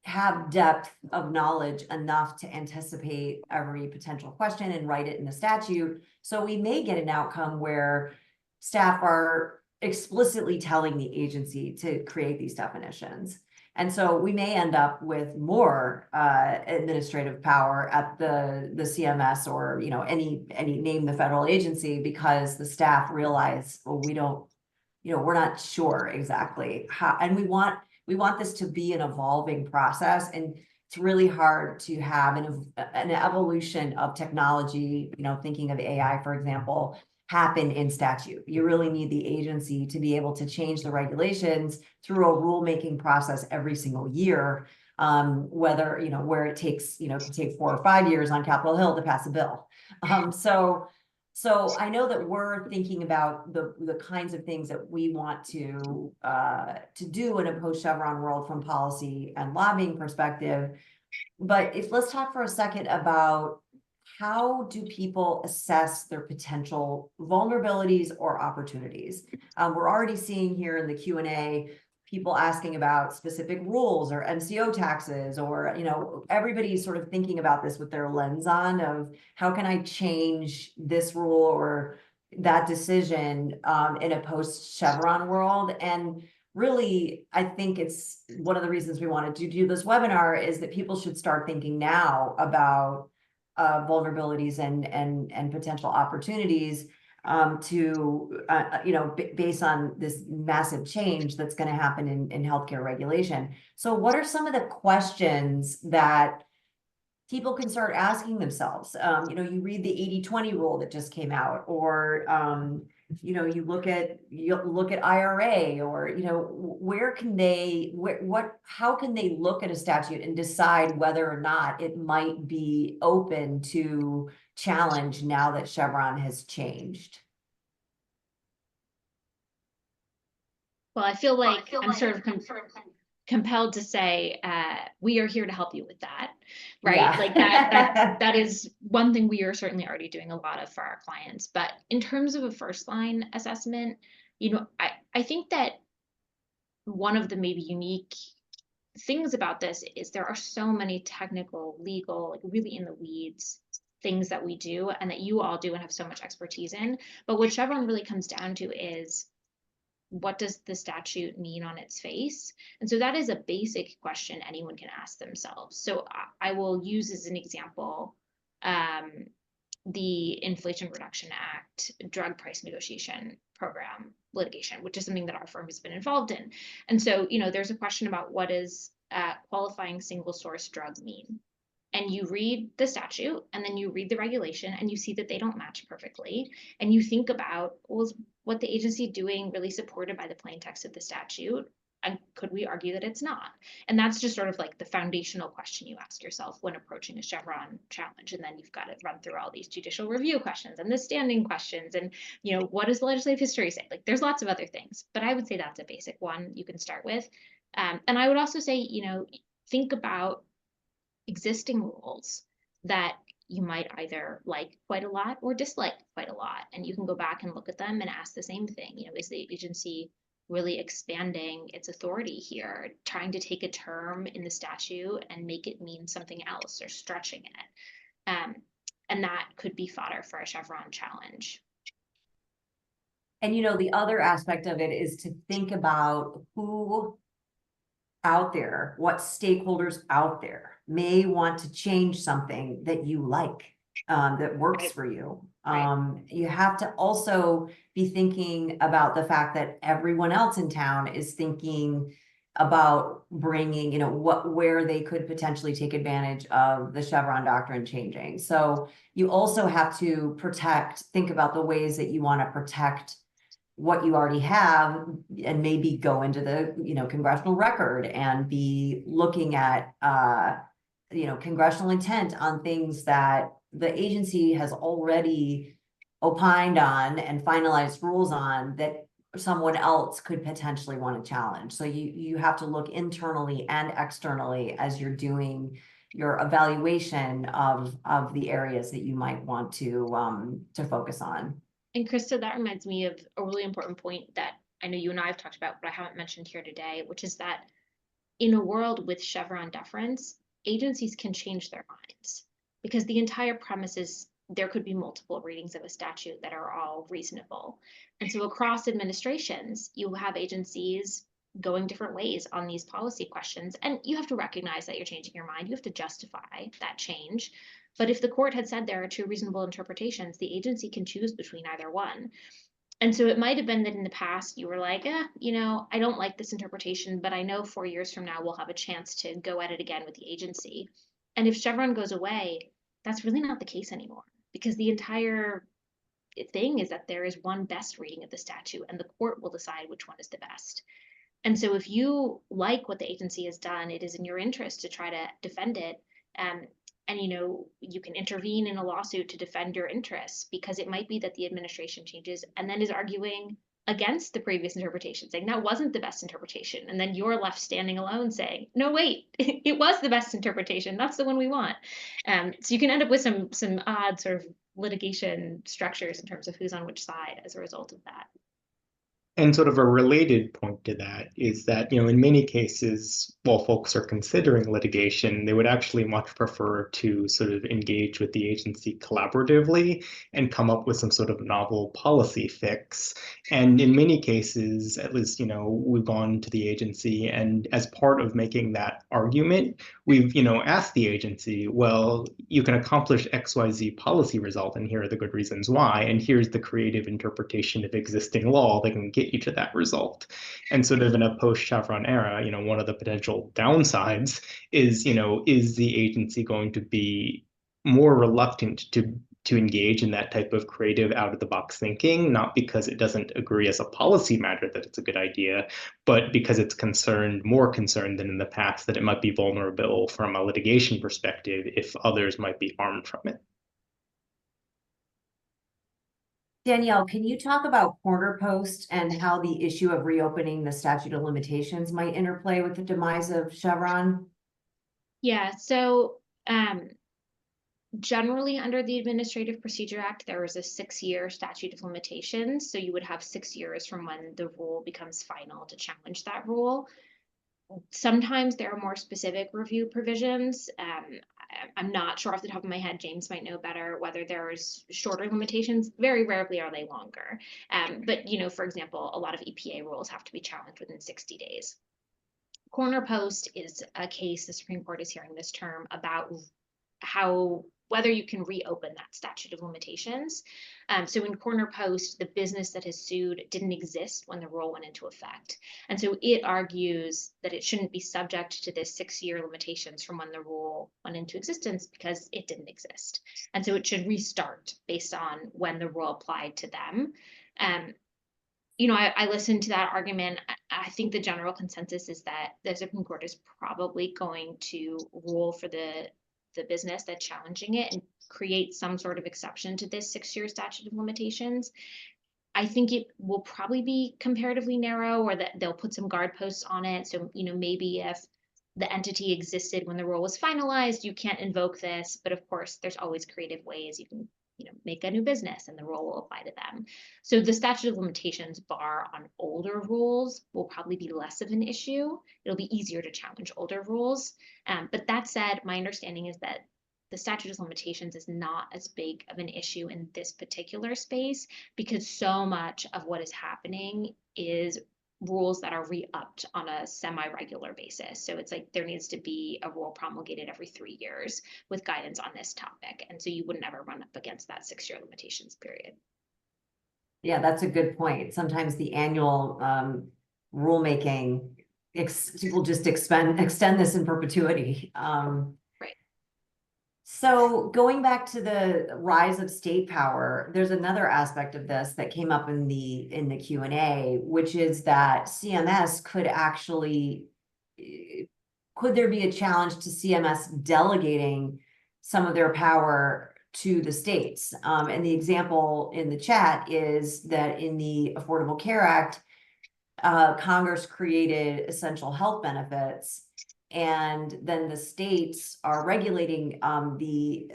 have depth of knowledge enough to anticipate every potential question and write it in the statute. So we may get an outcome where staff are explicitly telling the agency to create these definitions. And so we may end up with more administrative power at the CMS or, any name the federal agency, because the staff realize, well, we don't, we're not sure exactly how, and we want this to be an evolving process. And it's really hard to have an evolution of technology, thinking of AI, for example, happen in statute. You really need the agency to be able to change the regulations through a rulemaking process every single year, whether, where it takes, can take 4 or 5 years on Capitol Hill to pass a bill. So I know that we're thinking about the kinds of things that we want to do in a post-Chevron world from policy and lobbying perspective. But let's talk for a second about how do people assess their potential vulnerabilities or opportunities? We're already seeing here in the Q&A people asking about specific rules or MCO taxes, or, everybody's sort of thinking about this with their lens on of how can I change this rule or that decision in a post-Chevron world. And really, I think it's one of the reasons we wanted to do this webinar is that people should start thinking now about vulnerabilities and potential opportunities based on this massive change that's going to happen in healthcare regulation. So what are some of the questions that people can start asking themselves? You read the 80-20 rule that just came out, or you look at IRA, or how can they look at a statute and decide whether or not it might be open to challenge now that Chevron has changed? Well, I feel like I'm sort of compelled to say we are here to help you with that, right? Yeah. Like that is one thing we are certainly already doing a lot of for our clients. But in terms of a first line assessment, I think that one of the maybe unique things about this is there are so many technical, legal, like really in the weeds things that we do and that you all do and have so much expertise in. But what Chevron really comes down to is, what does the statute mean on its face? And so that is a basic question anyone can ask themselves. So I will use as an example the Inflation Reduction Act drug price negotiation program litigation, which is something that our firm has been involved in. And so, there's a question about what does qualifying single source drug mean? And you read the statute and then you read the regulation and you see that they don't match perfectly. And you think about, well, is what the agency doing really supported by the plain text of the statute? And could we argue that it's not? And that's just sort of like the foundational question you ask yourself when approaching a Chevron challenge. And then you've got to run through all these judicial review questions and the standing questions and, what does the legislative history say? Like there's lots of other things, but I would say that's a basic one you can start with. And I would also say, think about existing rules that you might either like quite a lot or dislike quite a lot. And you can go back and look at them and ask the same thing. Is the agency really expanding its authority here, trying to take a term in the statute and make it mean something else or stretching it? And that could be fodder for a Chevron challenge. And the other aspect of it is to think about who out there, what stakeholders out there may want to change something that you like, that works for you. You have to also be thinking about the fact that everyone else in town is thinking about bringing, where they could potentially take advantage of the Chevron doctrine changing. So you also have to think about the ways that you want to protect what you already have, and maybe go into the congressional record and be looking at congressional intent on things that the agency has already opined on and finalized rules on that someone else could potentially want to challenge. So you have to look internally and externally as you're doing your evaluation of the areas that you might want to focus on. And Krista, that reminds me of a really important point that I know you and I have talked about, but I haven't mentioned here today, which is that in a world with Chevron deference, agencies can change their minds because the entire premise is there could be multiple readings of a statute that are all reasonable. And so across administrations, you have agencies going different ways on these policy questions. And you have to recognize that you're changing your mind. You have to justify that change. But if the court had said there are two reasonable interpretations, the agency can choose between either one. And so it might have been that in the past you were like, I don't like this interpretation, but I know 4 years from now we'll have a chance to go at it again with the agency. And if Chevron goes away, that's really not the case anymore, because the entire thing is that there is one best reading of the statute and the court will decide which one is the best. And so if you like what the agency has done, it is in your interest to try to defend it. And you can intervene in a lawsuit to defend your interests, because it might be that the administration changes and then is arguing against the previous interpretation, saying that wasn't the best interpretation. And then you're left standing alone saying, no, wait, it was the best interpretation. That's the one we want. So you can end up with some odd sort of litigation structures in terms of who's on which side as a result of that. And sort of a related point to that is that, in many cases, while folks are considering litigation, they would actually much prefer to sort of engage with the agency collaboratively and come up with some sort of novel policy fix. And in many cases, at least, we've gone to the agency, and as part of making that argument, we've, asked the agency, well, you can accomplish XYZ policy result, and here are the good reasons why, and here's the creative interpretation of existing law that can get you to that result. And sort of in a post-Chevron era, one of the potential downsides is, is the agency going to be more reluctant to engage in that type of creative out-of-the-box thinking, not because it doesn't agree as a policy matter that it's a good idea, but because it's more concerned than in the past that it might be vulnerable from a litigation perspective if others might be harmed from it. Danielle, can you talk about corner post and how the issue of reopening the statute of limitations might interplay with the demise of Chevron? Yeah, so generally under the Administrative Procedure Act, there is a 6-year statute of limitations. So you would have 6 years from when the rule becomes final to challenge that rule. Sometimes there are more specific review provisions. I'm not sure off the top of my head, James might know better, whether there's shorter limitations. Very rarely are they longer. But, for example, a lot of EPA rules have to be challenged within 60 days. Corner post is a case the Supreme Court is hearing this term about whether you can reopen that statute of limitations. So in corner post, the business that has sued didn't exist when the rule went into effect. And so it argues that it shouldn't be subject to this 6-year limitations from when the rule went into existence because it didn't exist. And so it should restart based on when the rule applied to them. I listened to that argument. I think the general consensus is that the Supreme Court is probably going to rule for the business that's challenging it and create some sort of exception to this 6-year statute of limitations. I think it will probably be comparatively narrow, or that they'll put some guardposts on it. So, maybe if the entity existed when the rule was finalized, you can't invoke this. But of course, there's always creative ways you can, make a new business and the rule will apply to them. So the statute of limitations bar on older rules will probably be less of an issue. It'll be easier to challenge older rules. But that said, my understanding is that the statute of limitations is not as big of an issue in this particular space, because so much of what is happening is rules that are re-upped on a semi-regular basis. So it's like there needs to be a rule promulgated every 3 years with guidance on this topic. And so you would never run up against that 6-year limitations period. Yeah, that's a good point. Sometimes the annual rulemaking will just extend this in perpetuity. Right. So going back to the rise of state power, there's another aspect of this that came up in the Q&A, which is that CMS could actually, could there be a challenge to CMS delegating some of their power to the states? And the example in the chat is that in the Affordable Care Act, Congress created essential health benefits, and then the states are regulating the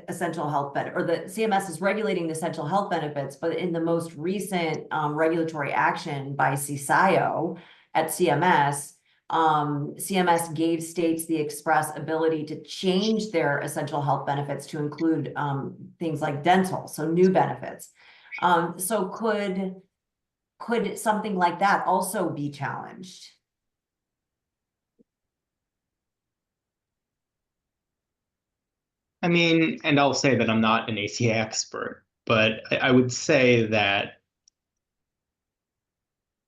essential health benefit, or the CMS is regulating the essential health benefits. But in the most recent regulatory action by CSIO at CMS, CMS gave states the express ability to change their essential health benefits to include things like dental, so new benefits. So could something like that also be challenged? I mean, and I'll say that I'm not an ACA expert, but I would say that,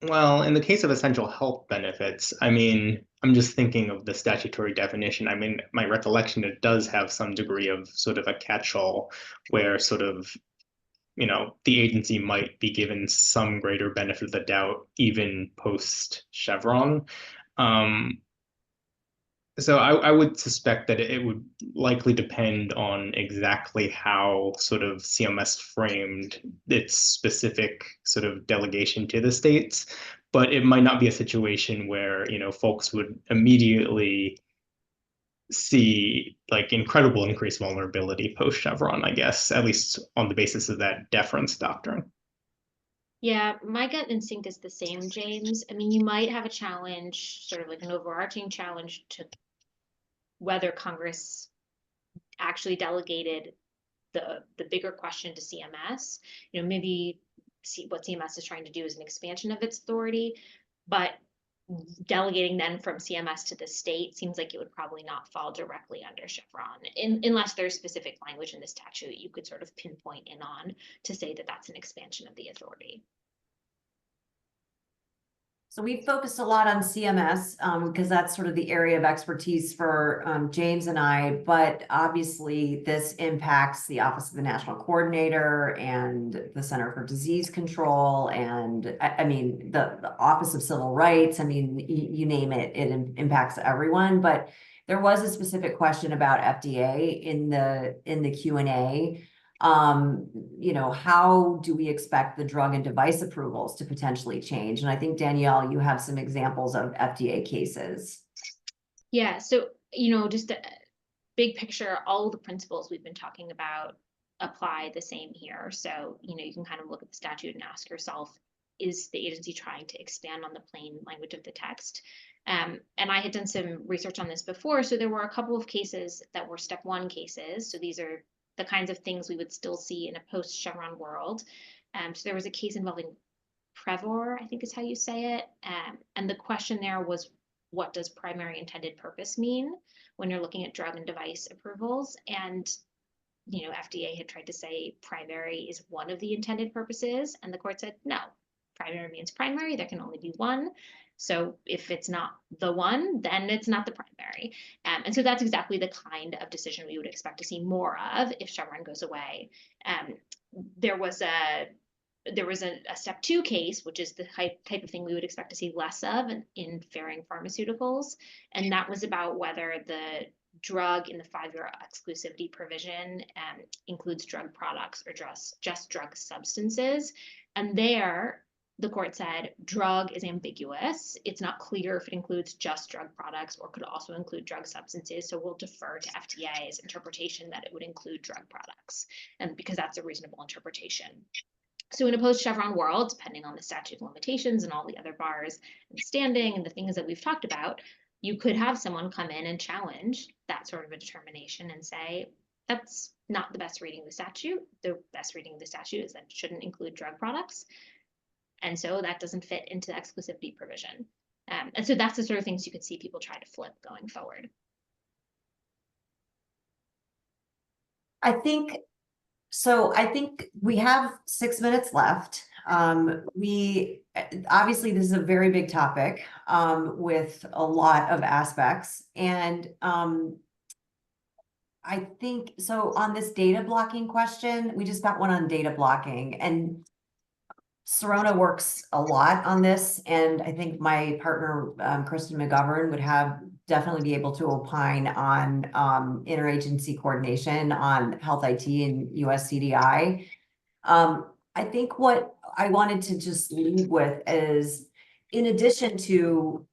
well, in the case of essential health benefits, I mean, I'm just thinking of the statutory definition. I mean, my recollection, it does have some degree of sort of a catch-all where sort of, the agency might be given some greater benefit of the doubt, even post Chevron. So I would suspect that it would likely depend on exactly how sort of CMS framed its specific sort of delegation to the states, but it might not be a situation where, folks would immediately see like incredible increased vulnerability post Chevron, I guess, at least on the basis of that deference doctrine. Yeah, my gut instinct is the same, James. I mean, you might have a challenge, sort of like an overarching challenge to whether Congress actually delegated the bigger question to CMS. Maybe see what CMS is trying to do is an expansion of its authority, but delegating then from CMS to the state seems like it would probably not fall directly under Chevron, unless there's specific language in the statute you could sort of pinpoint in on to say that that's an expansion of the authority. So we focused a lot on CMS because that's sort of the area of expertise for James and I, but obviously this impacts the Office of the National Coordinator and the Center for Disease Control, and I mean, the Office of Civil Rights. I mean, you name it, it impacts everyone. But there was a specific question about FDA in the Q&A. How do we expect the drug and device approvals to potentially change? And I think, Danielle, you have some examples of FDA cases. Yeah, so, just a big picture, all of the principles we've been talking about apply the same here. So, you can kind of look at the statute and ask yourself, is the agency trying to expand on the plain language of the text? And I had done some research on this before. So there were a couple of cases that were step 1 cases. So these are the kinds of things we would still see in a post-Chevron world. So there was a case involving Prevor, I think is how you say it. And the question there was, what does primary intended purpose mean when you're looking at drug and device approvals? And, FDA had tried to say primary is one of the intended purposes. And the court said, no, primary means primary. There can only be one. So if it's not the one, then it's not the primary. And so that's exactly the kind of decision we would expect to see more of if Chevron goes away. There was a there was a step 2 case, which is the type of thing we would expect to see less of in fairing pharmaceuticals. And that was about whether the drug in the 5-year exclusivity provision includes drug products or just drug substances. And there, the court said drug is ambiguous. It's not clear if it includes just drug products or could also include drug substances. So we'll defer to FDA's interpretation that it would include drug products, and because that's a reasonable interpretation. So in a post-Chevron world, depending on the statute of limitations and all the other bars and standing and the things that we've talked about, you could have someone come in and challenge that sort of a determination and say, that's not the best reading of the statute. The best reading of the statute is that it shouldn't include drug products. And so that doesn't fit into the exclusivity provision. And so that's the sort of things you could see people try to flip going forward. I think we have 6 minutes left. We obviously, this is a very big topic with a lot of aspects. And I think so on this data blocking question, we just got one on data blocking, and Serona works a lot on this. And I think my partner, Kristen McGovern, would definitely be able to opine on interagency coordination on health IT and US CDI. I think what I wanted to just leave with is, in addition to,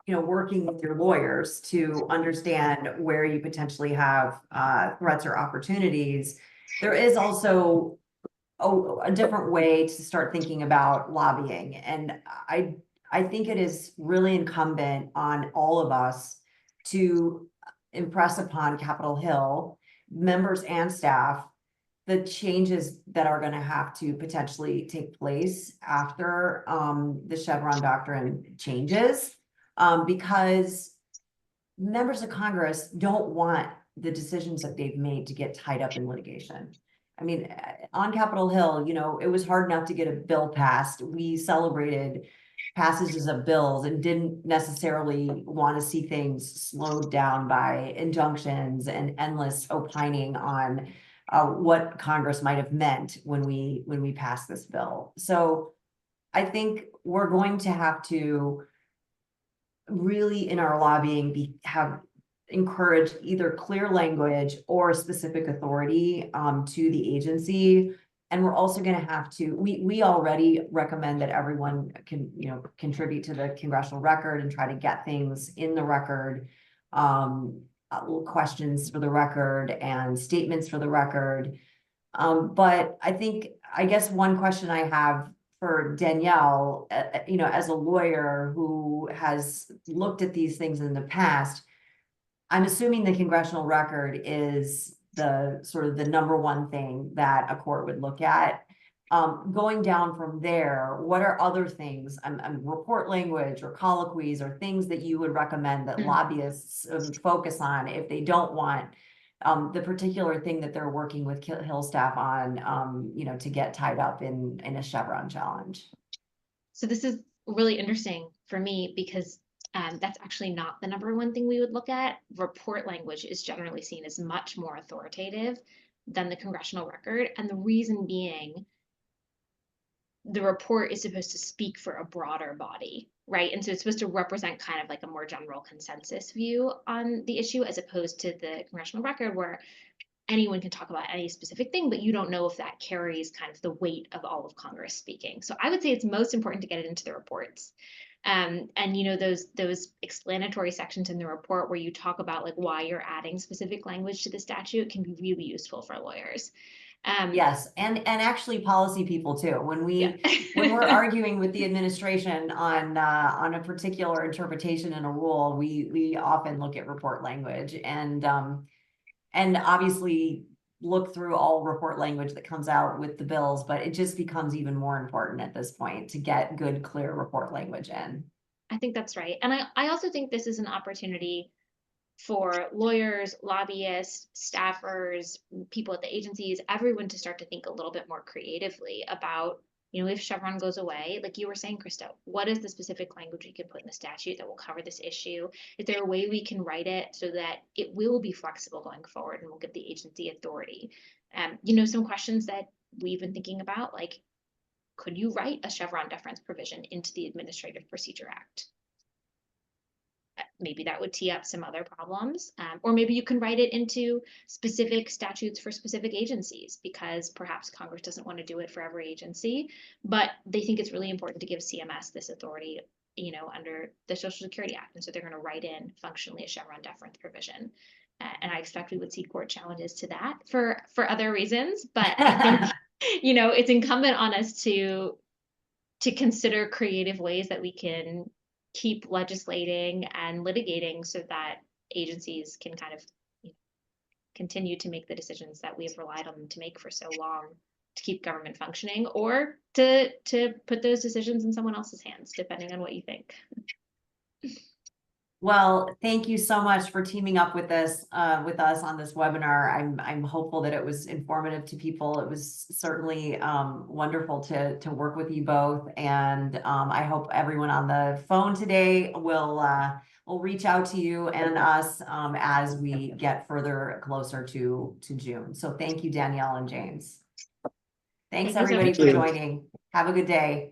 working with your lawyers to understand where you potentially have threats or opportunities, there is also a different way to start thinking about lobbying. And I think it is really incumbent on all of us to impress upon Capitol Hill members and staff the changes that are going to have to potentially take place after the Chevron doctrine changes, because members of Congress don't want the decisions that they've made to get tied up in litigation. I mean, on Capitol Hill, it was hard enough to get a bill passed. We celebrated passages of bills and didn't necessarily want to see things slowed down by injunctions and endless opining on what Congress might have meant when we passed this bill. So I think we're going to have to really, in our lobbying, encourage either clear language or specific authority to the agency. And we're also going to have to, we already recommend that everyone can, contribute to the congressional record and try to get things in the record, questions for the record and statements for the record. But I guess one question I have for Danielle, as a lawyer who has looked at these things in the past, I'm assuming the congressional record is the sort of the number one thing that a court would look at. Going down from there, what are other things, report language or colloquies or things that you would recommend that lobbyists focus on if they don't want the particular thing that they're working with Hill staff on, to get tied up in a Chevron challenge? So this is really interesting for me because that's actually not the number one thing we would look at. Report language is generally seen as much more authoritative than the congressional record. And the reason being, the report is supposed to speak for a broader body, right? And so it's supposed to represent kind of like a more general consensus view on the issue, as opposed to the congressional record where anyone can talk about any specific thing, but you don't know if that carries kind of the weight of all of Congress speaking. So I would say it's most important to get it into the reports. And those explanatory sections in the report where you talk about like why you're adding specific language to the statute can be really useful for lawyers. Yes, and actually policy people too. When we're arguing with the administration on a particular interpretation in a rule, we often look at report language and obviously look through all report language that comes out with the bills, but it just becomes even more important at this point to get good, clear report language in. I think that's right. And I also think this is an opportunity for lawyers, lobbyists, staffers, people at the agencies, everyone to start to think a little bit more creatively about, if Chevron goes away, like you were saying, Krista, what is the specific language we can put in the statute that will cover this issue? Is there a way we can write it so that it will be flexible going forward and will give the agency authority? Some questions that we've been thinking about, like, could you write a Chevron deference provision into the Administrative Procedure Act? Maybe that would tee up some other problems, or maybe you can write it into specific statutes for specific agencies, because perhaps Congress doesn't want to do it for every agency, but they think it's really important to give CMS this authority, you know, under the Social Security Act, and so they're going to write in functionally a Chevron deference provision. And I expect we would see court challenges to that for other reasons, but I think you know, it's incumbent on us to consider creative ways that we can keep legislating and litigating so that agencies can kind of, you know, continue to make the decisions that we've relied on them to make for so long to keep government functioning, or to put those decisions in someone else's hands, depending on what you think. Well, thank you so much for teaming up with us on this webinar. I'm hopeful that it was informative to people. It was certainly wonderful to work with you both, and I hope everyone on the phone today will reach out to you and us as we get further closer to June. So thank you, Danielle and James. Thanks Thank you so everybody much. for joining. Have a good day.